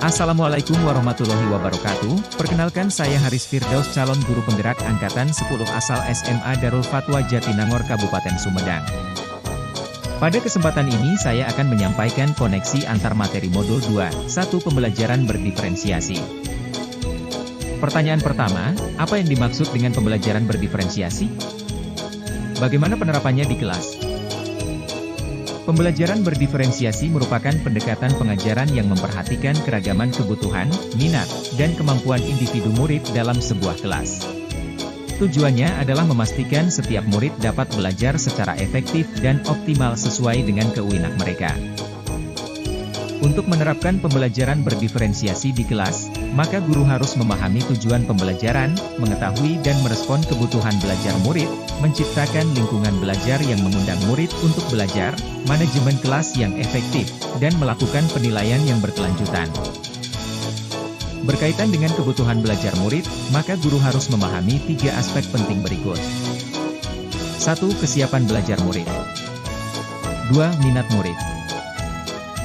Assalamualaikum warahmatullahi wabarakatuh. Perkenalkan saya Haris Firdaus, calon guru penggerak angkatan 10 asal SMA Darul Fatwa Jatinangor Kabupaten Sumedang. Pada kesempatan ini saya akan menyampaikan koneksi antar materi modul 2, 1 pembelajaran berdiferensiasi. Pertanyaan pertama, apa yang dimaksud dengan pembelajaran berdiferensiasi? Bagaimana penerapannya di kelas? Pembelajaran berdiferensiasi merupakan pendekatan pengajaran yang memperhatikan keragaman kebutuhan, minat, dan kemampuan individu murid dalam sebuah kelas. Tujuannya adalah memastikan setiap murid dapat belajar secara efektif dan optimal sesuai dengan keuinak mereka. Untuk menerapkan pembelajaran berdiferensiasi di kelas, maka guru harus memahami tujuan pembelajaran, mengetahui dan merespon kebutuhan belajar murid, menciptakan lingkungan belajar yang mengundang murid untuk belajar, manajemen kelas yang efektif, dan melakukan penilaian yang berkelanjutan. Berkaitan dengan kebutuhan belajar murid, maka guru harus memahami 3 aspek penting berikut. 1. Kesiapan belajar murid. 2. Minat murid.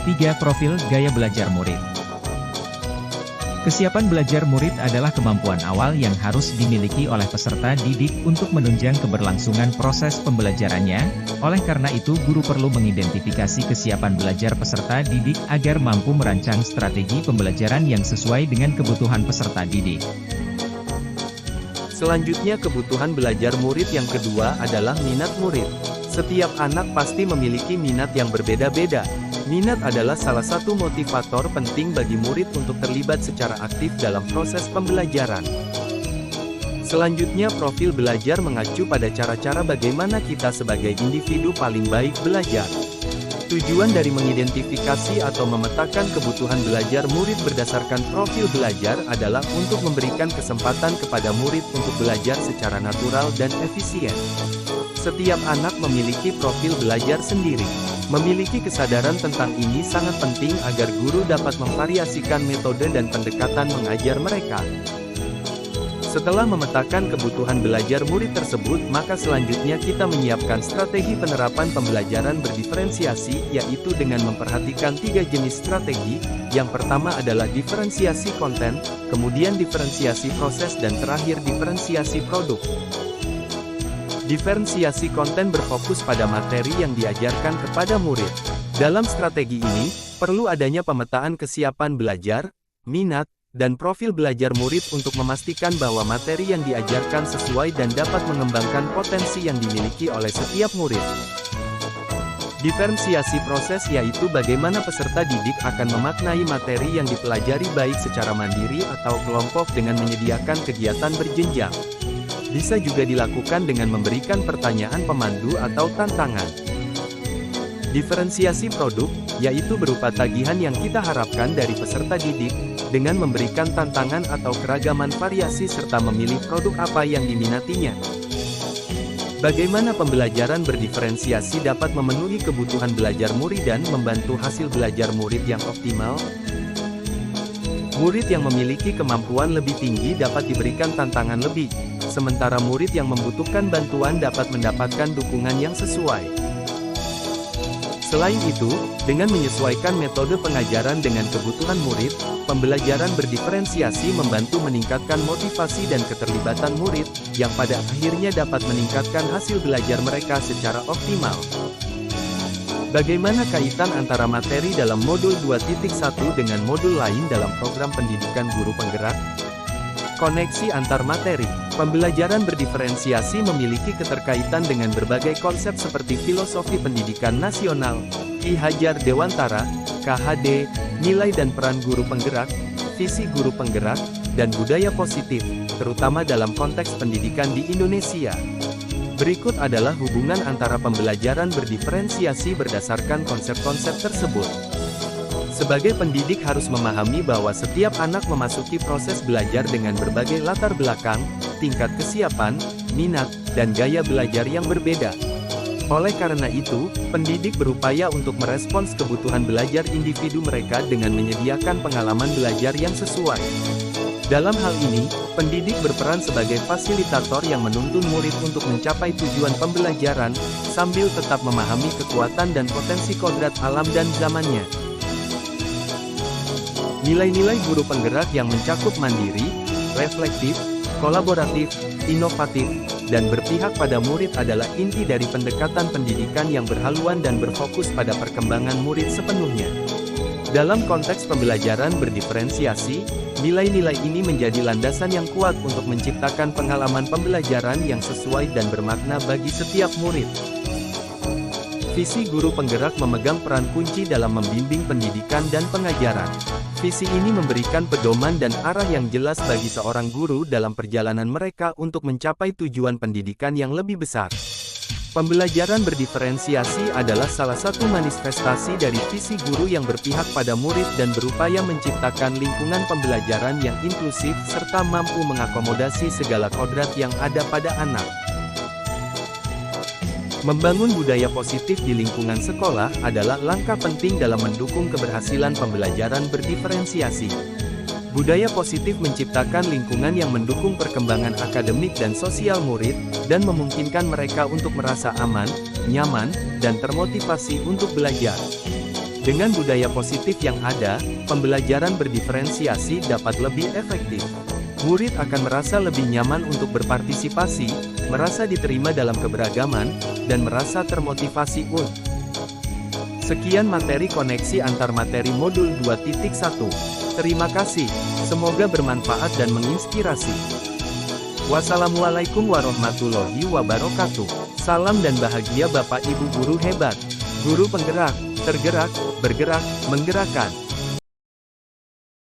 3. Profil gaya belajar murid. Kesiapan belajar murid adalah kemampuan awal yang harus dimiliki oleh peserta didik untuk menunjang keberlangsungan proses pembelajarannya. Oleh karena itu, guru perlu mengidentifikasi kesiapan belajar peserta didik agar mampu merancang strategi pembelajaran yang sesuai dengan kebutuhan peserta didik. Selanjutnya, kebutuhan belajar murid yang kedua adalah minat murid. Setiap anak pasti memiliki minat yang berbeda-beda. Minat adalah salah satu motivator penting bagi murid untuk terlibat secara aktif dalam proses pembelajaran. Selanjutnya, profil belajar mengacu pada cara-cara bagaimana kita sebagai individu paling baik belajar. Tujuan dari mengidentifikasi atau memetakan kebutuhan belajar murid berdasarkan profil belajar adalah untuk memberikan kesempatan kepada murid untuk belajar secara natural dan efisien. Setiap anak memiliki profil belajar sendiri. Memiliki kesadaran tentang ini sangat penting agar guru dapat memvariasikan metode dan pendekatan mengajar mereka. Setelah memetakan kebutuhan belajar murid tersebut, maka selanjutnya kita menyiapkan strategi penerapan pembelajaran berdiferensiasi, yaitu dengan memperhatikan 3 jenis strategi. Yang pertama adalah diferensiasi konten, kemudian diferensiasi proses, dan terakhir diferensiasi produk. Diferensiasi konten berfokus pada materi yang diajarkan kepada murid. Dalam strategi ini, perlu adanya pemetaan kesiapan belajar, minat, dan profil belajar murid untuk memastikan bahwa materi yang diajarkan sesuai dan dapat mengembangkan potensi yang dimiliki oleh setiap murid. Diferensiasi proses yaitu bagaimana peserta didik akan memaknai materi yang dipelajari baik secara mandiri atau kelompok dengan menyediakan kegiatan berjenjang. Bisa juga dilakukan dengan memberikan pertanyaan pemandu atau tantangan. Diferensiasi produk, yaitu berupa tagihan yang kita harapkan dari peserta didik, dengan memberikan tantangan atau keragaman variasi serta memilih produk apa yang diminatinya. Bagaimana pembelajaran berdiferensiasi dapat memenuhi kebutuhan belajar murid dan membantu hasil belajar murid yang optimal? Murid yang memiliki kemampuan lebih tinggi dapat diberikan tantangan lebih, sementara murid yang membutuhkan bantuan dapat mendapatkan dukungan yang sesuai. Selain itu, dengan menyesuaikan metode pengajaran dengan kebutuhan murid, pembelajaran berdiferensiasi membantu meningkatkan motivasi dan keterlibatan murid, yang pada akhirnya dapat meningkatkan hasil belajar mereka secara optimal. Bagaimana kaitan antara materi dalam modul 2.1 dengan modul lain dalam program pendidikan guru penggerak? Koneksi antar materi. Pembelajaran berdiferensiasi memiliki keterkaitan dengan berbagai konsep seperti filosofi pendidikan nasional, Ki Hajar Dewantara, KHD, nilai dan peran guru penggerak, visi guru penggerak, dan budaya positif, terutama dalam konteks pendidikan di Indonesia. Berikut adalah hubungan antara pembelajaran berdiferensiasi berdasarkan konsep-konsep tersebut. Sebagai pendidik harus memahami bahwa setiap anak memasuki proses belajar dengan berbagai latar belakang, tingkat kesiapan, minat, dan gaya belajar yang berbeda. Oleh karena itu, pendidik berupaya untuk merespons kebutuhan belajar individu mereka dengan menyediakan pengalaman belajar yang sesuai. Dalam hal ini, pendidik berperan sebagai fasilitator yang menuntun murid untuk mencapai tujuan pembelajaran, sambil tetap memahami kekuatan dan potensi kodrat alam dan zamannya. Nilai-nilai guru penggerak yang mencakup mandiri, reflektif, kolaboratif, inovatif, dan berpihak pada murid adalah inti dari pendekatan pendidikan yang berhaluan dan berfokus pada perkembangan murid sepenuhnya. Dalam konteks pembelajaran berdiferensiasi, nilai-nilai ini menjadi landasan yang kuat untuk menciptakan pengalaman pembelajaran yang sesuai dan bermakna bagi setiap murid. Visi guru penggerak memegang peran kunci dalam membimbing pendidikan dan pengajaran. Visi ini memberikan pedoman dan arah yang jelas bagi seorang guru dalam perjalanan mereka untuk mencapai tujuan pendidikan yang lebih besar. Pembelajaran berdiferensiasi adalah salah satu manifestasi dari visi guru yang berpihak pada murid dan berupaya menciptakan lingkungan pembelajaran yang inklusif serta mampu mengakomodasi segala kodrat yang ada pada anak. Membangun budaya positif di lingkungan sekolah adalah langkah penting dalam mendukung keberhasilan pembelajaran berdiferensiasi. Budaya positif menciptakan lingkungan yang mendukung perkembangan akademik dan sosial murid, dan memungkinkan mereka untuk merasa aman, nyaman, dan termotivasi untuk belajar. Dengan budaya positif yang ada, pembelajaran berdiferensiasi dapat lebih efektif. Murid akan merasa lebih nyaman untuk berpartisipasi, merasa diterima dalam keberagaman, dan merasa termotivasi untuk. Sekian materi koneksi antar materi modul 2.1. Terima kasih, semoga bermanfaat dan menginspirasi. Wassalamualaikum warahmatullahi wabarakatuh. Salam dan bahagia Bapak Ibu guru hebat. Guru penggerak, tergerak, bergerak, menggerakkan.